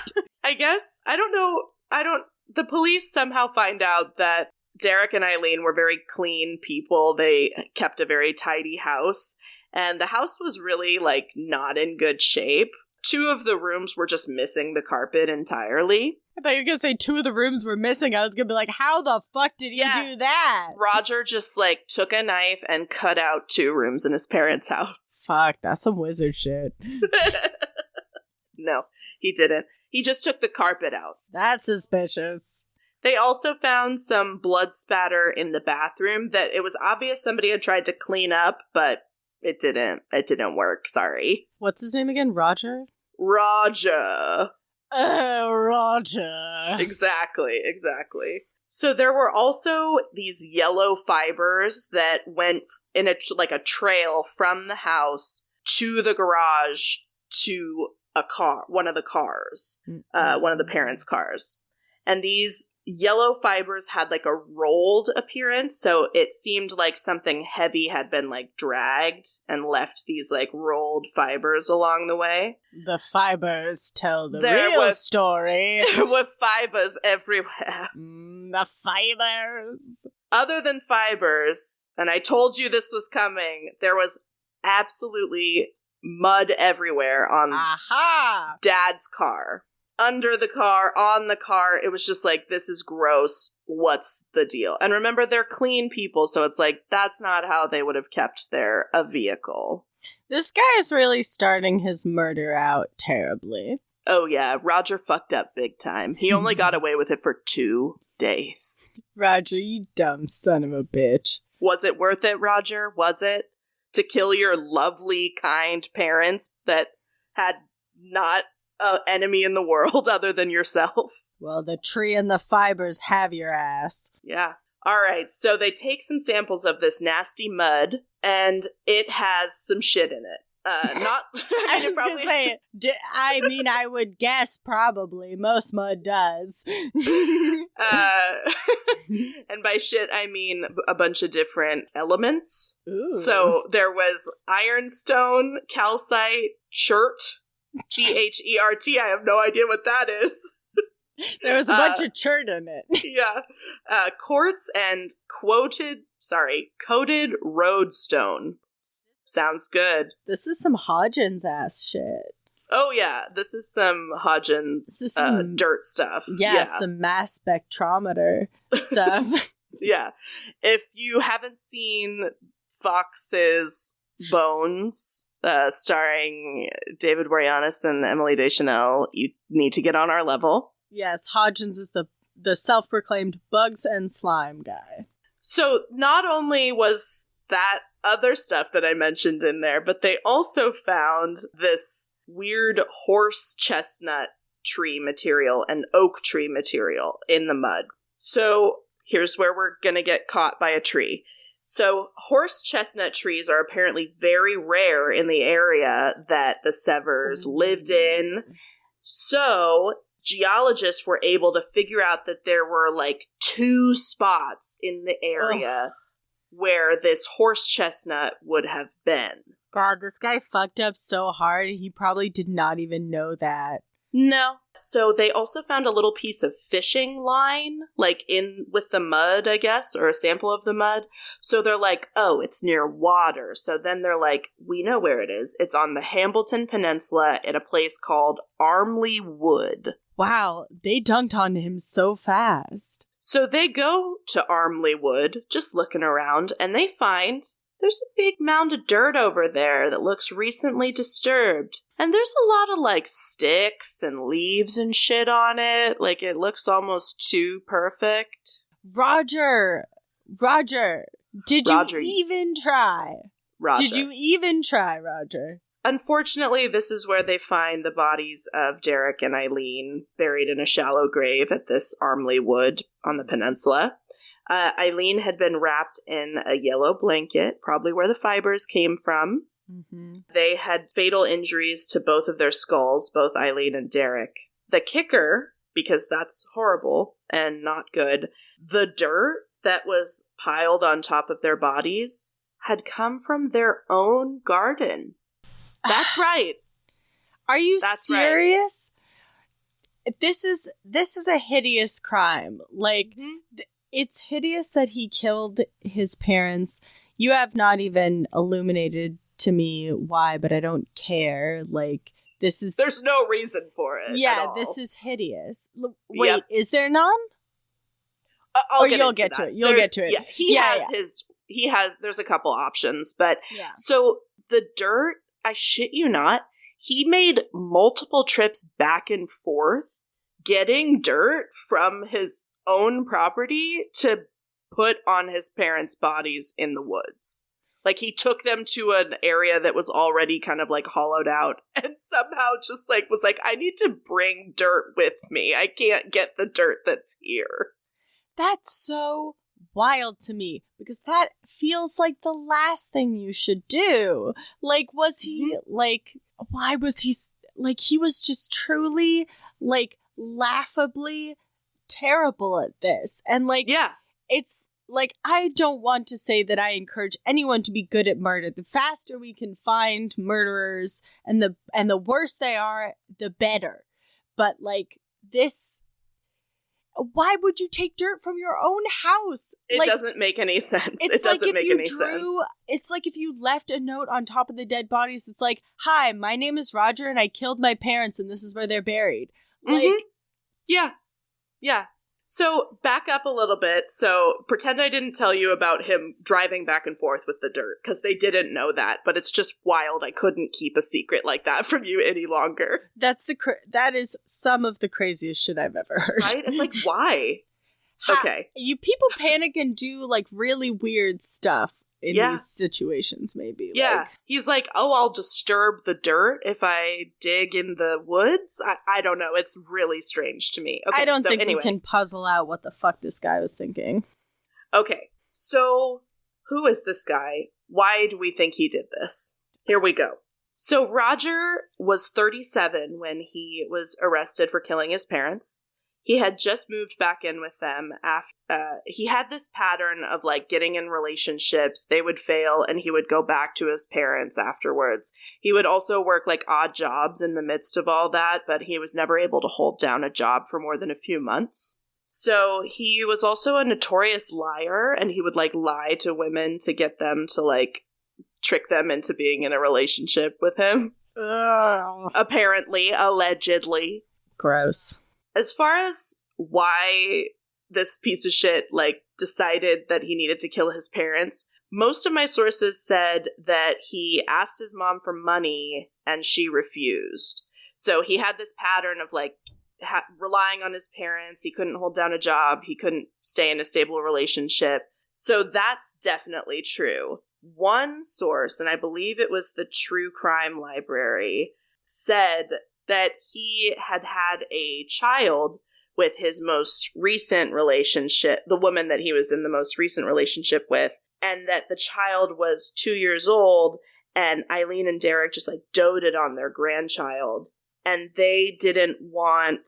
I guess, the police somehow find out that Derek and Eileen were very clean people. They kept a very tidy house, and the house was really, like, not in good shape. 2 of the rooms were just missing the carpet entirely. I thought you were going to say 2 of the rooms were missing. I was going to be like, how the fuck did he do that? Roger just, like, took a knife and cut out 2 rooms in his parents' house. Fuck, that's some wizard shit. No, he didn't. He just took the carpet out. That's suspicious. They also found some blood spatter in the bathroom that it was obvious somebody had tried to clean up, but it didn't. It didn't work. Sorry. What's his name again? Roger? Roger. Roger. Exactly. So there were also these yellow fibers that went in a trail from the house to the garage to a car, one of the cars, one of the parents' cars. And these yellow fibers had, like, a rolled appearance, so it seemed like something heavy had been, like, dragged and left these, like, rolled fibers along the way. The fibers tell the real story. There were fibers everywhere. The fibers. Other than fibers, and I told you this was coming, there was absolutely mud everywhere on Dad's car. Under the car, on the car, it was just like, this is gross. What's the deal? And remember, they're clean people, so it's like, that's not how they would have kept a vehicle. This guy is really starting his murder out terribly. Oh yeah, Roger fucked up big time. He only got away with it for 2 days. Roger, you dumb son of a bitch. Was it worth it, Roger? Was it? To kill your lovely, kind parents that had not an enemy in the world other than yourself? Well, the tree and the fibers have your ass. Yeah. All right, so they take some samples of this nasty mud, and it has some shit in it. Not. I was going to say, I would guess probably. Most mud does. And by shit, I mean a bunch of different elements. Ooh. So there was ironstone, calcite, chert, chert. I have no idea what that is. There was a bunch of chert in it. Yeah. Quartz and coated roadstone. Sounds good. This is some Hodgins ass shit. Oh yeah, this is some Hodgins dirt stuff. Yeah, some mass spectrometer stuff. Yeah. If you haven't seen Fox's Bones, starring David Boreanaz and Emily Deschanel, you need to get on our level. Yes, Hodgins is the self-proclaimed bugs and slime guy. So not only was that other stuff that I mentioned in there, but they also found this weird horse chestnut tree material and oak tree material in the mud. So here's where we're going to get caught by a tree. So horse chestnut trees are apparently very rare in the area that the Severs lived in. So geologists were able to figure out that there were like 2 spots in the area where this horse chestnut would have been. God, this guy fucked up so hard, he probably did not even know that. No. So they also found a little piece of fishing line, like in with the mud, I guess, or a sample of the mud. So they're like, oh, it's near water. So then they're like, we know where it is. It's on the Hambleton Peninsula at a place called Armley Wood. Wow, they dunked on him so fast. So they go to Armley Wood, just looking around, and they find there's a big mound of dirt over there that looks recently disturbed. And there's a lot of, like, sticks and leaves and shit on it. Like, it looks almost too perfect. Roger! Did Roger. you even try? Roger. Did you even try, Roger? Unfortunately, this is where they find the bodies of Derek and Eileen buried in a shallow grave at this Armley Wood on the peninsula. Eileen had been wrapped in a yellow blanket, probably where the fibers came from. Mm-hmm. They had fatal injuries to both of their skulls, both Eileen and Derek. The kicker, because that's horrible and not good, the dirt that was piled on top of their bodies had come from their own garden. That's right. Are you That's serious? Right. This is a hideous crime. Like, it's hideous that he killed his parents. You have not even illuminated to me why, but I don't care. Like, this is... There's no reason for it. Yeah, this is hideous. Wait, is there none? You'll get to it. You'll get to it. Yeah, there's a couple options, but so the dirt, I shit you not, he made multiple trips back and forth getting dirt from his own property to put on his parents' bodies in the woods. Like, he took them to an area that was already kind of, like, hollowed out and somehow just, like, was like, I need to bring dirt with me. I can't get the dirt that's here. That's so wild to me, because that feels like the last thing you should do. Like, was he, like, why was he, like, he was just truly, like, laughably terrible at this. And, like, it's, like, I don't want to say that I encourage anyone to be good at murder. The faster we can find murderers and the worse they are, the better. But, like, this... Why would you take dirt from your own house? It doesn't make any sense. It doesn't make any sense. It's like if you left a note on top of the dead bodies. It's like, hi, my name is Roger and I killed my parents and this is where they're buried. Like, yeah. So back up a little bit. So pretend I didn't tell you about him driving back and forth with the dirt, because they didn't know that. But it's just wild. I couldn't keep a secret like that from you any longer. That is some of the craziest shit I've ever heard. Right? It's like, why? Okay. You people panic and do, like, really weird stuff in these situations, maybe. Yeah. Like, he's like, oh, I'll disturb the dirt if I dig in the woods? I don't know. It's really strange to me. Okay, I don't think we can puzzle out what the fuck this guy was thinking. Okay. So, who is this guy? Why do we think he did this? Here we go. So, Roger was 37 when he was arrested for killing his parents. He had just moved back in with them after he had this pattern of, like, getting in relationships. They would fail and he would go back to his parents afterwards. He would also work, like, odd jobs in the midst of all that, but he was never able to hold down a job for more than a few months. So he was also a notorious liar, and he would, like, lie to women to get them to, like, trick them into being in a relationship with him. Ugh. Apparently, allegedly. Gross. As far as why this piece of shit, like, decided that he needed to kill his parents, most of my sources said that he asked his mom for money and she refused. So he had this pattern of, like, relying on his parents. He couldn't hold down a job. He couldn't stay in a stable relationship. So that's definitely true. one source, and I believe it was the True Crime Library, said that he had had a child with his most recent relationship, the woman that he was in the most recent relationship with, and that the child was 2 years old, and Eileen and Derek just like doted on their grandchild, and they didn't want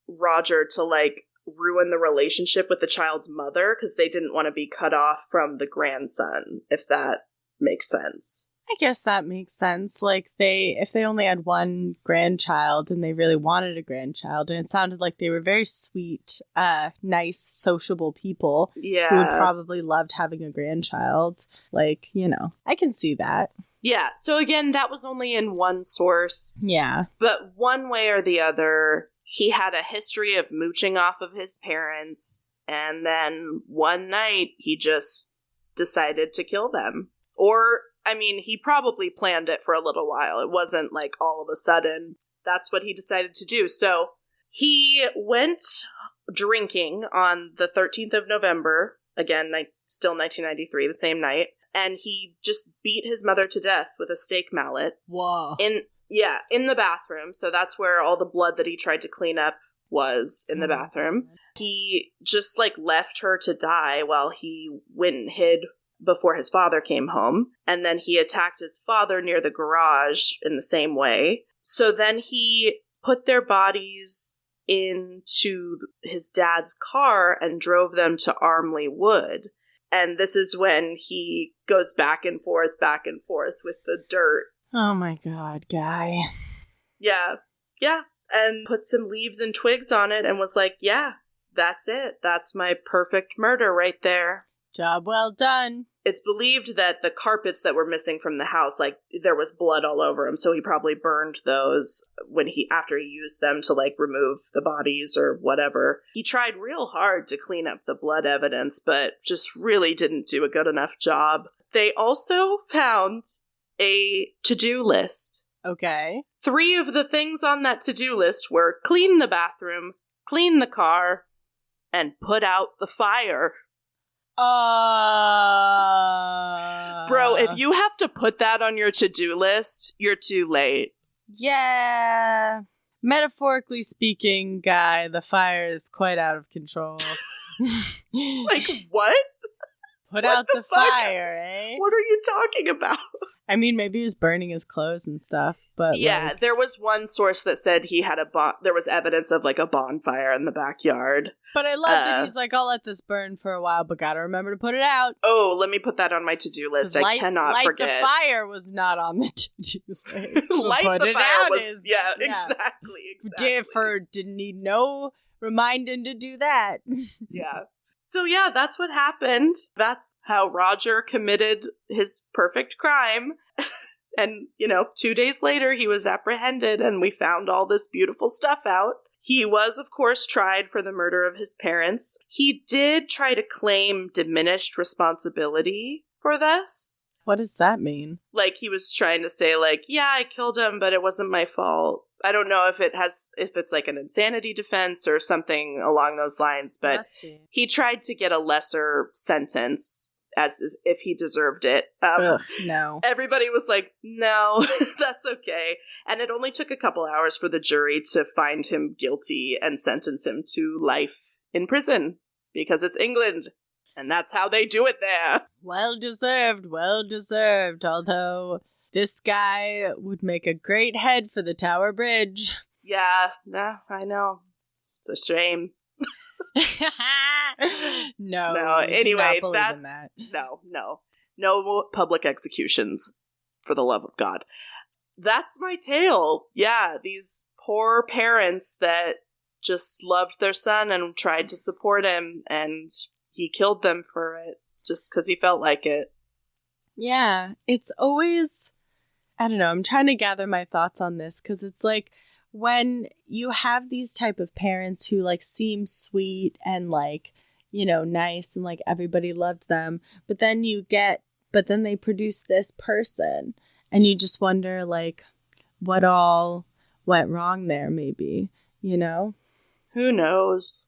Roger to like ruin the relationship with the child's mother because they didn't want to be cut off from the grandson, if that makes sense. I guess that makes sense. Like, if they only had one grandchild and they really wanted a grandchild, and it sounded like they were very sweet, nice, sociable people who would probably loved having a grandchild. Like, you know, I can see that. Yeah. So again, that was only in one source. Yeah. But one way or the other, he had a history of mooching off of his parents, and then one night he just decided to kill them. Or, I mean, he probably planned it for a little while. It wasn't like all of a sudden that's what he decided to do. So he went drinking on the 13th of November, again, still 1993, the same night, and he just beat his mother to death with a steak mallet. Whoa. In the bathroom. So that's where all the blood that he tried to clean up was, in the bathroom. He just like left her to die while he went and hid before his father came home. And then he attacked his father near the garage in the same way. So then he put their bodies into his dad's car and drove them to Armley Wood. And this is when he goes back and forth with the dirt. Oh my God, guy. Yeah. Yeah. And put some leaves and twigs on it and was like, yeah, that's it. That's my perfect murder right there. Job well done. It's believed that the carpets that were missing from the house, like, there was blood all over them, so he probably burned those after he used them to, like, remove the bodies or whatever. He tried real hard to clean up the blood evidence, but just really didn't do a good enough job. They also found a to-do list. Okay. 3 of the things on that to-do list were clean the bathroom, clean the car, and put out the fire. Bro, if you have to put that on your to-do list, you're too late. Yeah. Metaphorically speaking, guy, the fire is quite out of control. Like, what? Put What out the fuck? fire, eh? What are you talking about? I mean, maybe he was burning his clothes and stuff, but yeah, like... there was one source that said he had there was evidence of like a bonfire in the backyard. But I love that he's like, I'll let this burn for a while, but gotta remember to put it out. Oh, let me put that on my to-do list. I cannot forget. Light the fire was not on the to-do list. Light put the it fire out was, is, exactly. Didn't need no reminding to do that. Yeah. So yeah, that's what happened. That's how Roger committed his perfect crime. And, 2 days later, he was apprehended and we found all this beautiful stuff out. He was, of course, tried for the murder of his parents. He did try to claim diminished responsibility for this. What does that mean? Like, he was trying to say, like, yeah, I killed him, but it wasn't my fault. I don't know if it's like an insanity defense or something along those lines, but he tried to get a lesser sentence as if he deserved it. No. Everybody was like, no, that's okay. And it only took a couple hours for the jury to find him guilty and sentence him to life in prison because it's England. And that's how they do it there. Well deserved. Although this guy would make a great head for the Tower Bridge. Yeah, I know. It's a shame. No. Anyway, no public executions, for the love of God. That's my tale. Yeah, these poor parents that just loved their son and tried to support him, and he killed them for it just because he felt like it. Yeah, it's always, I don't know, I'm trying to gather my thoughts on this because it's like, when you have these type of parents who like seem sweet and like, nice and like everybody loved them, but then they produce this person and you just wonder like what all went wrong there maybe, Who knows?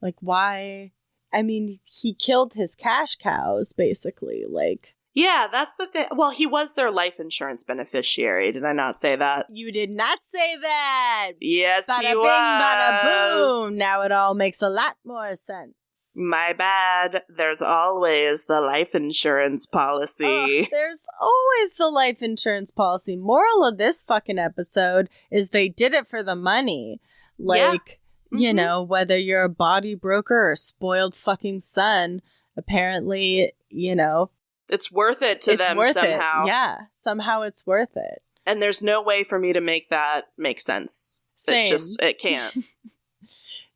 Like why? I mean, he killed his cash cows basically, like. Yeah, that's the thing. Well, he was their life insurance beneficiary. Did I not say that? You did not say that. Yes, Bada he bing, was. bada boom. Now it all makes a lot more sense. My bad. There's always the life insurance policy. There's always the life insurance policy. Moral of this fucking episode is they did it for the money. Like, you know, whether you're a body broker or a spoiled fucking son, apparently, you know, It's worth it to them somehow. Yeah, somehow it's worth it. And there's no way for me to make that make sense. Same. It can't.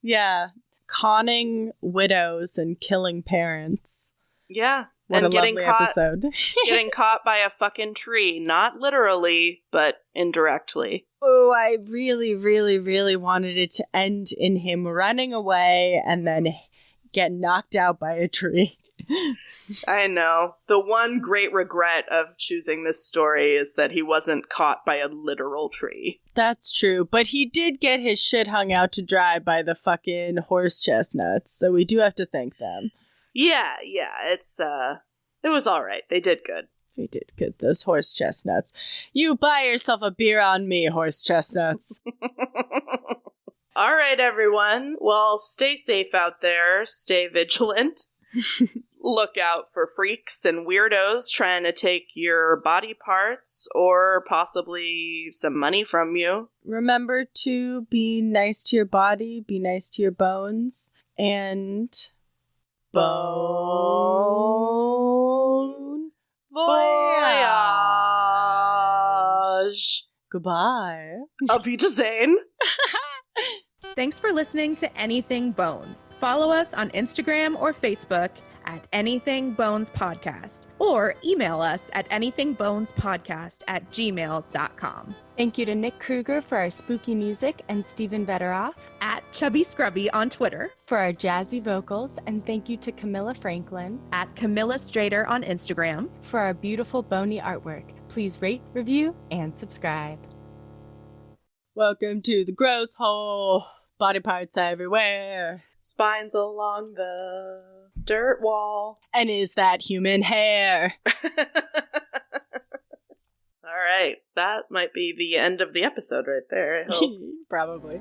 Yeah. Conning widows and killing parents. Yeah. What and a lovely episode. Getting caught by a fucking tree. Not literally, but indirectly. Oh, I really, really, really wanted it to end in him running away and then get knocked out by a tree. I know. The one great regret of choosing this story is that he wasn't caught by a literal tree. That's true, but he did get his shit hung out to dry by the fucking horse chestnuts, so we do have to thank them. Yeah, it was alright. They did good. They did good, those horse chestnuts. You buy yourself a beer on me, horse chestnuts. Alright, everyone. Well, stay safe out there. Stay vigilant. Look out for freaks and weirdos trying to take your body parts or possibly some money from you. Remember to be nice to your body, be nice to your bones, and bon voyage. Goodbye. Auf Wiedersehen. Thanks for listening to Anything Bones. Follow us on Instagram or Facebook at Anything Bones Podcast, or email us at anythingbonespodcast@gmail.com. Thank you to Nick Kruger for our spooky music and Stephen Vetteroff At Chubby Scrubby on Twitter, for our jazzy vocals, and thank you to Camilla Franklin at Camilla Strader on Instagram. for our beautiful bony artwork. Please rate, review, and subscribe. Welcome to the gross hole. Body parts everywhere. Spines along the dirt wall. And is that human hair? All right. That might be the end of the episode right there, I hope. Probably.